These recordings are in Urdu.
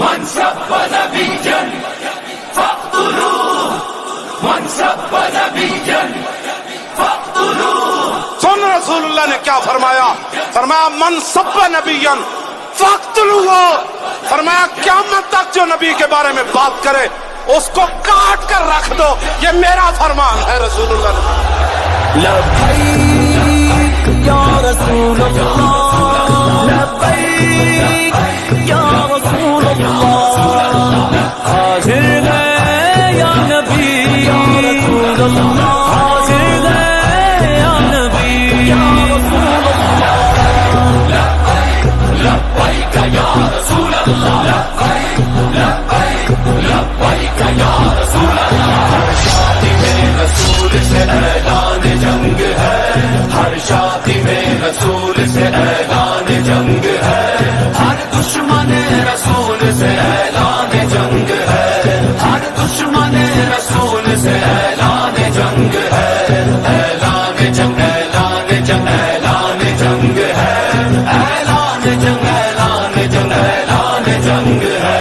من سب نبيا فاقتلوه من سب نبيا فاقتلوه. سن رسول اللہ نے کیا فرمایا؟ فرمایا من سب نبیا فاقتلوہ. فرمایا قیامت تک جو نبی کے بارے میں بات کرے اس کو کاٹ کر رکھ دو. یہ میرا فرمان ہے رسول اللہ نے. لبیک یا رسول اللہ لبیک یا رسول اللہ حاضر ہے یا نبی یا رسول اللہ حاضر ہے یا نبی یا رسول اللہ لبيك يا رسول الله لبيك لبيك لبيك يا رسول الله. ہر شادی میں رسول سے اعلان جنگ ہے ہر شادی میں رسول سے اعلان جنگ ہے ہر دشمن رسول سے اعلان جنگ ہے ہر دشمن رسول سے اعلان جنگ ہے اعلان جنگ اعلان جنگ اعلان جنگ ہے اعلان جنگ اعلان جنگ اعلان جنگ ہے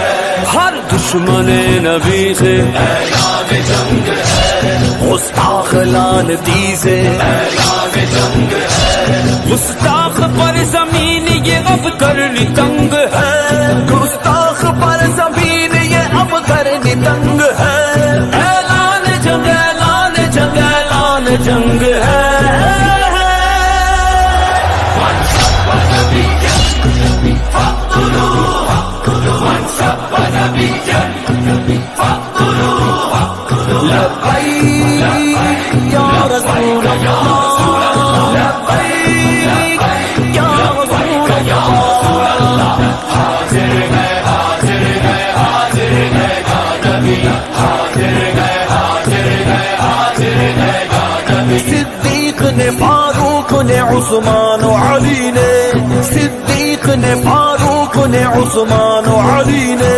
ہر دشمن نبی سے اعلان جنگ ہے گستاخ لعنتی سے اعلان جنگ ہے گستاخ پر زمین یہ اب کرنی تنگ ہے گستاخ پر زمین یہ اب کرنی تنگ ہے اعلان جنگ اعلان جنگ اعلان جنگ ہے من سب نبيا فاقتلوه من سب نبيا فاقتلوه. لبیک یا رسول اللہ لبیک یا رسول اللہ حاضر ہے حاضر ہے حاضر ہے یا نبی حاضر ہے حاضر ہے حاضر ہے یا نبی. صدیق نے فاروق نے عثمان و علی نے صدیق نے فاروق نے عثمان و علی نے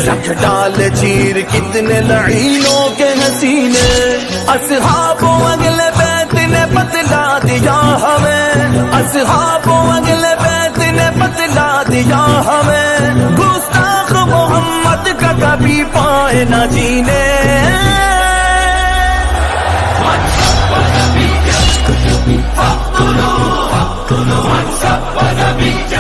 رکھ ڈال چیر کتنے لعینوں کے حسینے اصحاب و اگلے بیت نے بتلا دیا ہمیں اصحاب و اگلے بیت نے بتلا دیا ہمیں گستاخ محمد کا کبھی پائے نہ جینے من سب نبيا فاقتلوه من سب نبيا